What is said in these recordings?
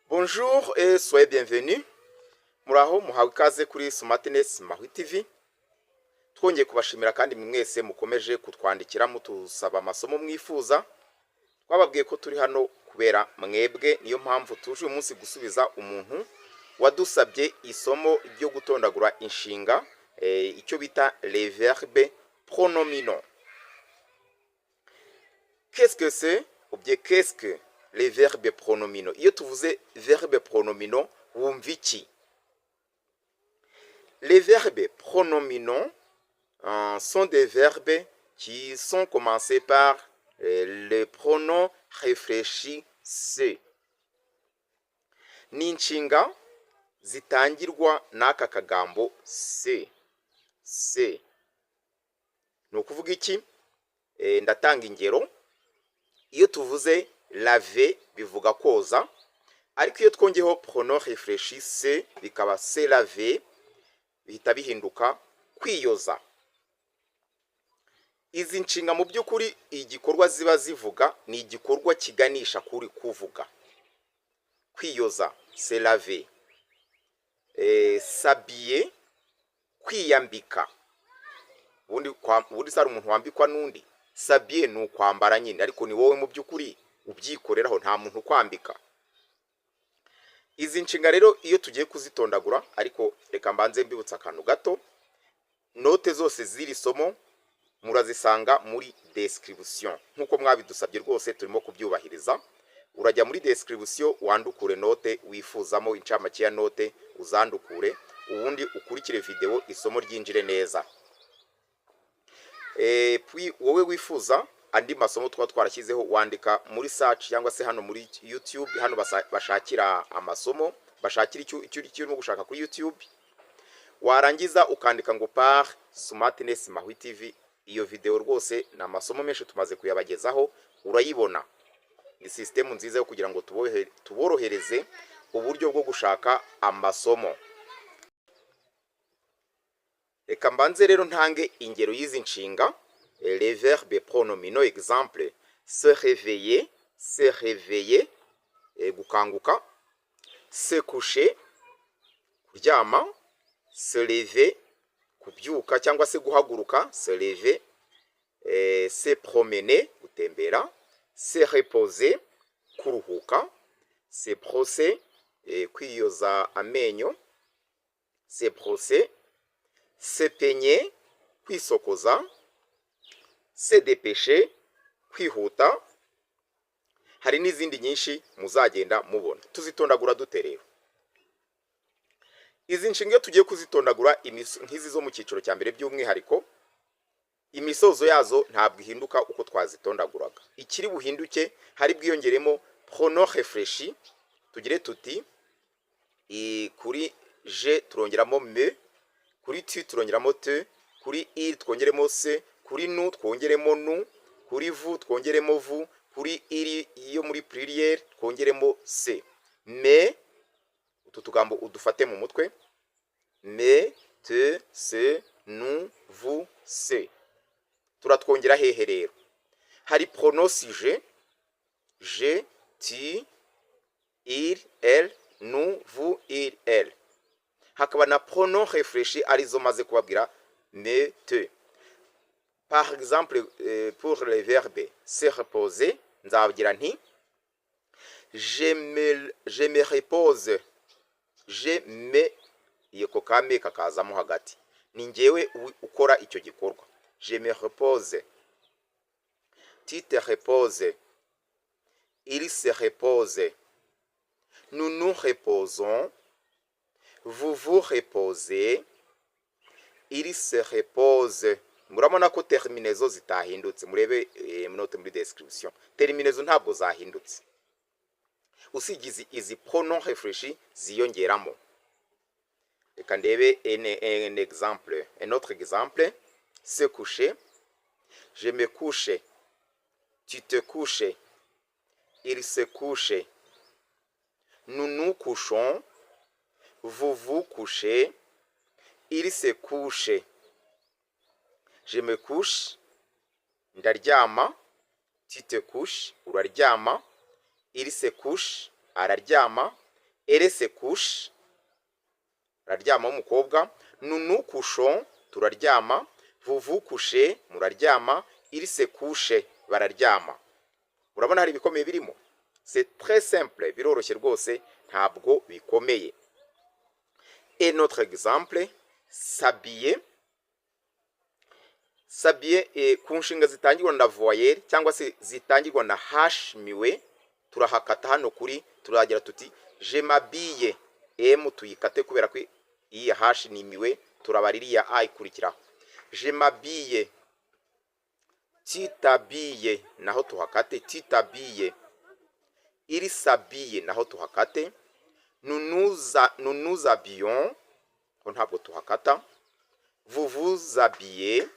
Bonjour et soyez bienvenus. Muraho muhawe ikaze kuri Smartness Mahwi TV. Twongeye kubashimira kandi mwese mukomeje kutwandikira mutusaba amasomo mwifuza. Twababwiye ko turi hano kubera mwebwe, niyo mpamvu tuje uyu munsi gusubiza umuntu wadusabye isomo ryo gutondagura inshinga, icyo bita les verbes pronominaux. Qu'est-ce que c'est? Ou bien qu'est-ce que les verbes pronominaux? Iyo tuvuze verbes pronominaux, wumva iki? Les verbes pronominaux sont des verbes qui sont commencés par le pronom réfléchi se. Ni inshinga zitangirwa n'aka kagambo se. Se. Ni ukuvuga iki? Ndatanga ingero. Iyo tuvuze laver bivuga koza, ariko iyo twongeyeho pronom réfléchi se bikaba se laver, bihita bihinduka kwiyoza. Izi nshinga mu by'ukuri igikorwa ziba zivuga ni igikorwa kiganisha kuri kuvuga. Kwiyoza se laver, s'habiller kwiyambika. Ubundi sari umuntu wambikwa n'undi. S'habiller ni ukwambara nyine, ariko ni wowe mu by'ukuri ubyikoreraho, nta muntu kwambika. Izi nshinga rero iyo tugiye kuzitondagura, ariko reka mbanze mbibutsa akantu gato. Note zose ziri somo murazisanga muri description. Nkuko mwabidusabye rwose turimo kubyubahiriza. Urajya muri description wandukure note wifuzamo, incamake ya note uzandukure, ubundi ukurikire video isomo ryinjire neza. Puis wowe wifuza andi masomo twarashyizeho, wandika muri search cyangwa se hano muri YouTube, hano bashakira amasomo, bashakira icyo urimo gushaka kuri YouTube. Warangiza ukandika ngo par Smartness Mahwi TV. Iyo video rwose na amasomo menshi tumaze kuyabagezaho, urayibona. Ni system nziza yo kugira ngo tuborohereze uburyo bwo gushaka amasomo. Reka mbanze rero ntange ingero y'izi nshinga. Les verbes pronominaux, exemple se réveiller, se réveiller, gukanguka. Se coucher, kuryama. Se lever, kubyuka cyangwa se guhaguruka, se lever. Se promener, gutembera. Se reposer, kuruhuka. Se brosser, kwiyoza amenyo. Se brosser. Se peigner, kwisokoza. Se dépêcher, kwihuta. Hari n'izindi nyinshi muzagenda mubona. Tuzitondagura dute rero? Izi nshinga tugiye kuzitondagura nk'izi zo mu cyiciro cya mbere by'umwihariko, imisozo yazo ntabwo ihinduka uko twazitondaguraga. Ikiri buhinduke hari bwiyongeremo pronom réfléchi. Tugire tuti kuri je turongeramo me, kuri tu turongeramo te, kuri il twongeremo se, kuri nous twongeremo nous, kuri vous twongeremo vous, kuri iri iyo muri pluriel twongeremo se. Mais utu tugambo udufate mu mutwe: me, te, se, nous, vous, se. Turatwongera hehe rero? Hari pronom sujet: je, tu, il, elle, nous, vous, il, elle. Hakaba na pronom réfléchi arizo maze kubabwira: me, te. Par exemple, pour les verbes se reposer, nzabagira nti je me repose. Je me, iyo kokame kakazamo hagati, ni ngewe ukora icyo gikorwa. Je me repose. Tu te reposes. Il se repose. Nous nous reposons. Vous vous reposez. Il se repose. Murabona ko terminaison zitahindutse. Murebe note muri description. Terminaison ntabwo zahindutse. Usigize izi pronom réfléchi ziyongeramo. Reka ndebe un exemple. Un autre exemple: se coucher. Je me couche. Tu te couches. Il se couche. Nous nous couchons. Vous vous couchez. Il se couche. Je me couche. Ndaryama. Tu te couches. Uraryama. Il se couche. Araryama. elle se couche, araryama w'umukobwa. Nous nous couchons, turaryama. Vous vous couchez, muraryama. Il se couche, bararyama. Urabona hari ibikomeye birimo. C'est très simple, biroroshye rwose, ntabwo bikomeye. Et notre exemple, s'habiller. S'habiller ku nshinga zitangirwa na voyelle cyangwa se zitangirwa na h miwe, turahakata hano kuri, turagira tuti je m'habille. M tuyikate kubera ko iyi h ni miwe, turabaririya a ikurikiraho. Je m'habille. Tu t'habilles, naho tuhakate. Tu t'habilles. Il s'habille, naho tuhakate. Nous nous habillons, ntabwo tuhakata. Vous vous habillez.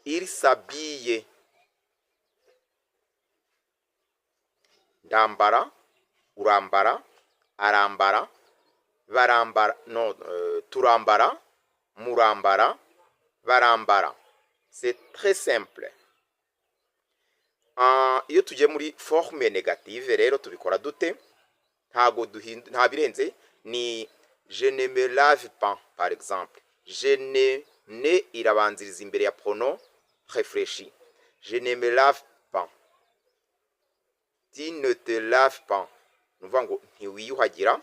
Il s'habille. Ndambara, urambara, arambara, barambara, no, turambara, murambara, barambara. C'est très simple. Iyo tugiye muri forme négative rero tubikora dute? Nta birenze, ni je ne me lave pas par exemple. Je ne irabanziriza imbere ya pronom réfléchi. Je ne me lave pas. Tu ne te laves pas. Nuvuga ngo ntiwiyuhagira,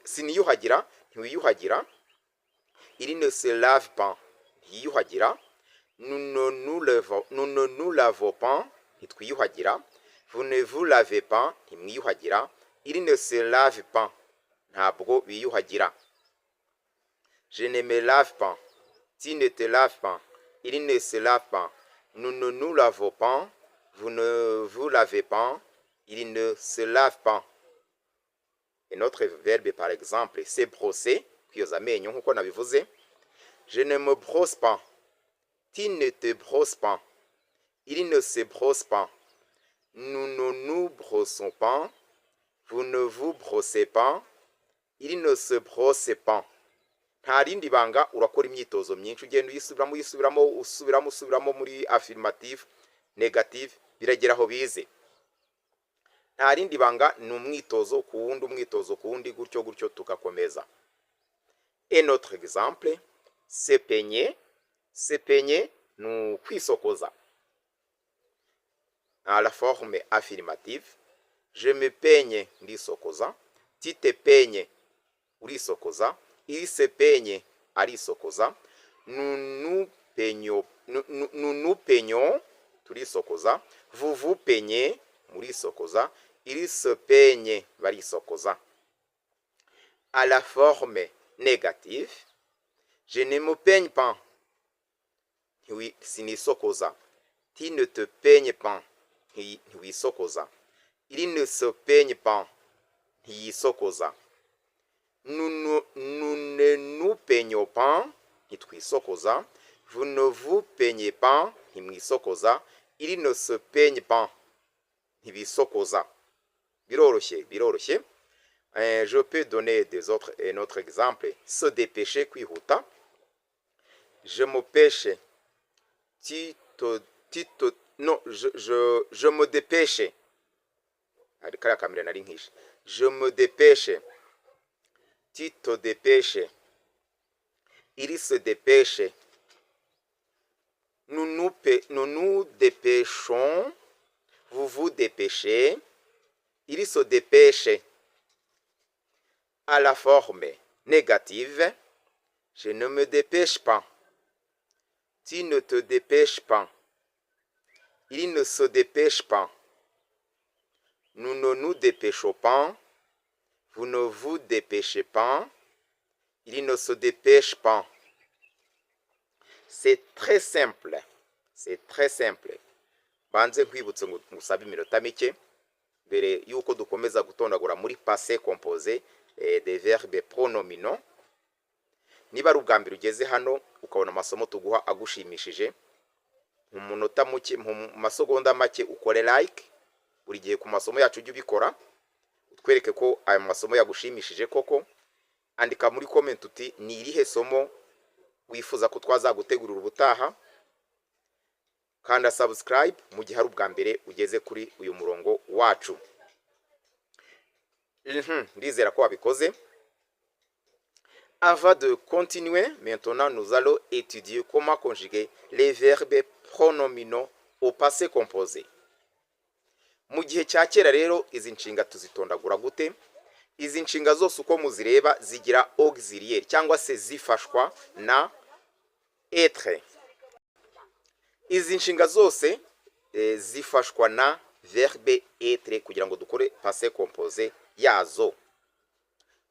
siniyuhagira, ntiwiyuhagira. Il ne se lave pas, ntiyiyuhagira. Nous ne nous lavons pas, ntitwiyuhagira. Vous ne vous lavez pas, ntimwiyuhagira. Il ne se lave pas, ntabwo biyuhagira. Je ne me lave pas. Tu ne te laves pas. Il ne se lave pas. Nous ne nous lavons pas. Vous ne vous lavez pas. Il ne se lave pas. Et notre verbe par exemple, c'est brosser. Kwiyoza amenyo nkuko nabivuze. Je ne me brosse pas. Tu ne te brosses pas. Il ne se brosse pas. Nous ne nous brossons pas. Vous ne vous brossez pas. Il ne se brosse pas. Nta rindi banga, urakora imyitozo myinshi ugenda usubiramo muri affirmative, negative, biragera aho bize. Nta rindi banga, ni umwitozo ku wundi, umwitozo ku wundi, gutyo gutyo tugakomeza. Et notre exemple, se peigner. Se peigner, ni kwisokoza. À la forme affirmative, je me peigne, ndisokoza. Tu te peignes, urisokoza. Il se peigne, arisokoza. Nous nous peignons, turisokoza. Vous vous peignez, murisokoza. Il se peigne, barisokoza. À la forme négative, je ne me peigne pas. Oui, sinisokoza. Tu ne te peignes pas. Ntiwisokoza. Il ne se peigne pas. Ntiyisokoza. Nous ne nous peignons pas. Ntitwisokoza. Vous ne vous peignez pas. Ntimwisokoza. Il ne se peigne pas. Ntibisokoza. Biroroshye, biroroshye. Je peux donner un autre exemple. Se dépêcher, kwihuta. Je me pêche. Non, je me dépêche. Je me dépêche. Tu te dépêches. Il se dépêche. Nous nous dépêchons. Vous vous dépêchez. Il se dépêche. À la forme négative, je ne me dépêche pas. Tu ne te dépêches pas. Il ne se dépêche pas. Nous ne nous dépêchons pas. Vous ne vous dépêchez pas. Il ne se dépêche pas. C'est très simple. C'est très simple. Banze nkwibutse ngusabe iminota mike mbere yuko dukomeza gutondagura muri passé composé des verbes pronominaux. Niba ari ubwa mbere ugeze hano ukabona amasomo tuguha agushimishije, mu munota muke, mu masegonda make ukore like. Buri gihe ku masomo yacu ujye ubikora, utwereke ko aya masomo yagushimishije koko. Andika muri comment uti ni irihe somo wifuza ko twazagutegurira ubutaha. Kanda subscribe mu gihe ari ubwa mbere ugeze kuri uyu murongo wacu. ndizera ko wabikoze. Avant de continuer, maintenant nous allons étudier comment conjuguer les verbes pronominaux au passé composé. Mu gihe cya kera rero izi nshinga tuzitondagura gute? Izi nshinga zose uko muzireba zigira auxiliaire cyangwa se zifashwa na être. Izi nshinga zose zifashwa na verbe être kugira ngo dukore passé composé yazo.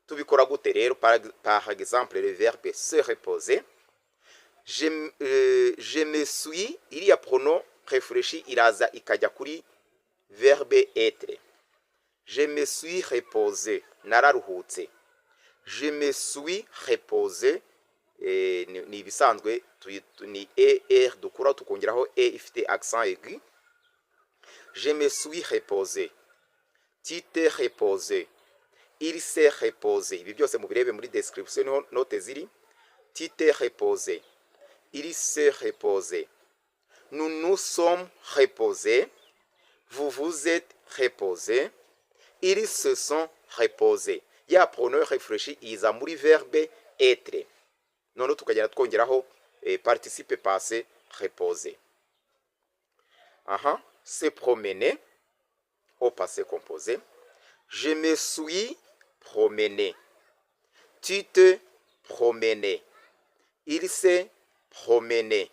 Tubikora gute rero? Par exemple le verbe se reposer. Je me suis, iriya pronom réfléchi iraza ikajya kuri verbe être. Je me suis reposé, nararuhutse. Je me suis reposé, ni ibisanzwe ni er dukura tukongeraho ifite accent aigu. Je me suis reposé. Tu t'es reposé. Il s'est reposé. Ibi byose mubirebe muri description niho note ziri. Tu t'es reposé. Il s'est reposé. Nous nous sommes reposés. Vous vous êtes reposés. Ils se sont reposés. Ya pronom réfléchi iza muri verbe être. None tukagera twongeraho participe passé reposé. Se promener au passé composé. Je me suis promené. Tu te promenais. Il s'est promené.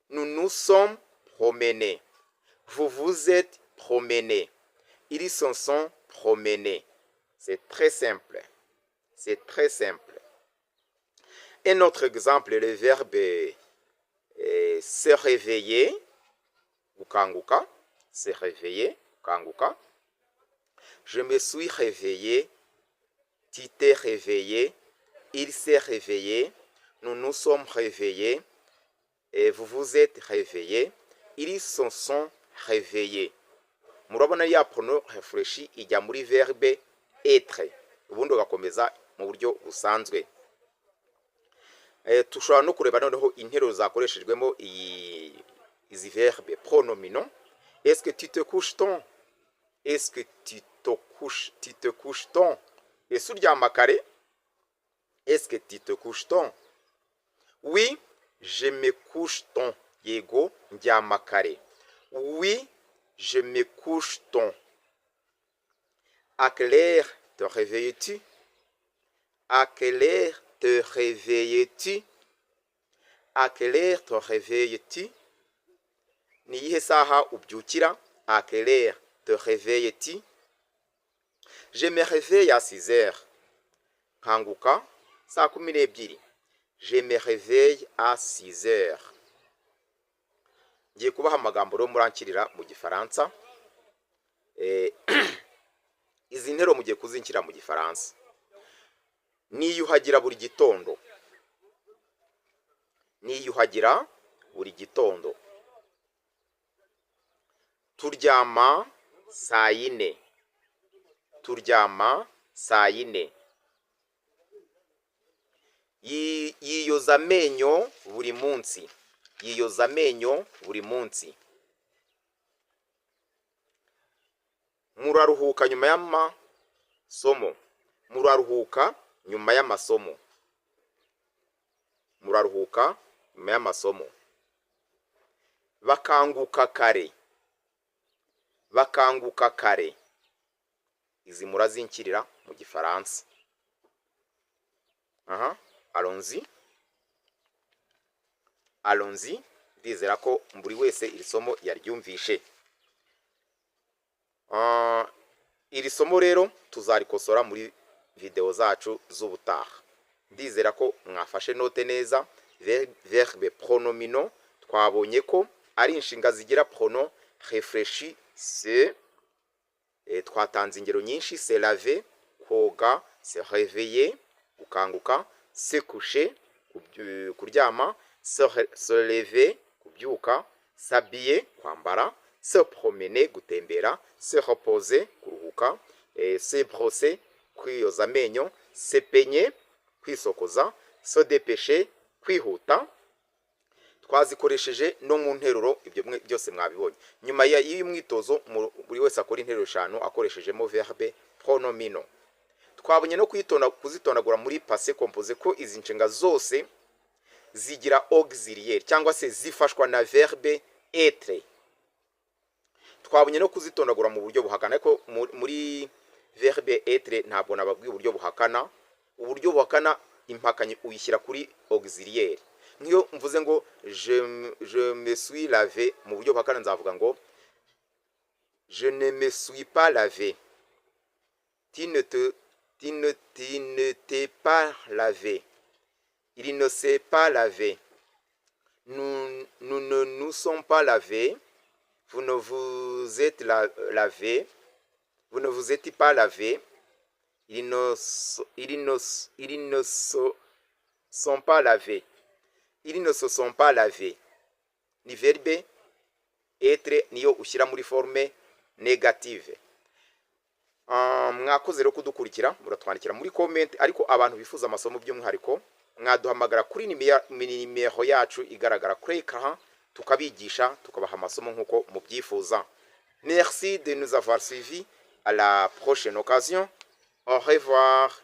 Nous nous sommes promenés. Vous vous êtes promenés. Ils se sont promenés. C'est très simple. C'est très simple. Un autre exemple, le verbe se réveiller. Ukanguka. Se réveiller. Ukanguka. Je me suis réveillé. Tu t'es réveillé. Il s'est réveillé. Nous nous sommes réveillés. Et vous vous êtes réveillés. Ils se sont réveillés. Murabona ya pronom réfléchi ijya muri verbe être. Ubundi ugakomeza mu buryo busanzwe. Tushobora no kureba noneho interuro zakoreshejwemo izi verbe pronominaux. Est-ce que tu te couches ton? Est-ce que tu te couches ton? Ese uryama kare? Est-ce que tu te couches ton? Oui, je me couche ton. Yego, ndyama kare. Oui, je me couche ton. À quelle heure te réveilles-tu? À quelle heure te réveilles-tu? À quelle heure te réveilles-tu? Ni iyihe saha ubyukira? À quelle heure te réveilles-tu? Je me réveille à 6 heures. Kanguka saa 12. Je me réveille à 6 heures. Ngiye kubaha amagambo rero murankirira mu gifaransa. Izi ntero mugiye kuzinkira mu gifaransa. Niyuhagira buri gitondo. Niyuhagira buri gitondo. Turyama saa 4. Turyama saa 4. Yiyoza amenyo buri munsi. Yiyoza amenyo buri munsi. Muraruhuka nyuma y'amasomo. Muraruhuka nyuma y'amasomo. Muraruhuka nyuma y'amasomo. Bakanguka kare. Bakanguka kare. Izi murazinkirira mu gifaransa. Allons-y. Allons-y. Ndizera ko buri wese iri somo yaryumvishe. Iri somo rero tuzarikosora muri video zacu z'ubutaha. Ndizera ko mwafashe note neza. Verbe pronominaux twabonye ko ari inshinga zigira pronom réfléchi se. Twatanze ingero nyinshi: se laver, koga, se réveiller, ukanguka, se coucher, kuryama, se lever, kubyuka, s'habiller, kwambara, se promener, gutembera, se reposer, kuruhuka, se brosser, kwiyoza amenyo, se peigner, kwisokoza, se dépêcher, kwihuta. Twazikoresheje no mu nteruro, ibyo byose mwabibonye. Nyuma y'uyu mwitozo buri wese akora interuro 5 akoreshejemo verbe pronomino. Twabonye no kuzitondagura muri passé composé ko izi nshinga zose zigira auxiliaire cyangwa se zifashwa na verbe être. Twabonye no kuzitondagura mu buryo buhakana, ariko muri verbe être ntabwo nababwiye uburyo buhakana. Uburyo buhakana impakanyi uyishyira kuri auxiliaire. Nk'iyo mvuze ngo je me suis lavé, mu buryo buhakana nzavuga ngo je ne me suis pas lavé. Tu ne t'es pas lavé. Il ne s'est pas lavé. Nous ne nous sommes pas lavés. Vous ne vous êtes lavé. Vous ne vous êtes pas lavé. Ils ne se sont pas lavés. Ils ne se sont pas lavés. Ni verbe être niyo ushyira muri forme negative. Mwakoze rero kudukurikira, muratwandikira muri comment, ariko abantu bifuza amasomo by'umwihariko mwaduhamagara kuri nimero yacu igaragara kuri écran, tukabigisha tukabaha amasomo nkuko mubyifuza. Merci de nous avoir suivis. À la prochaine occasion. Au revoir.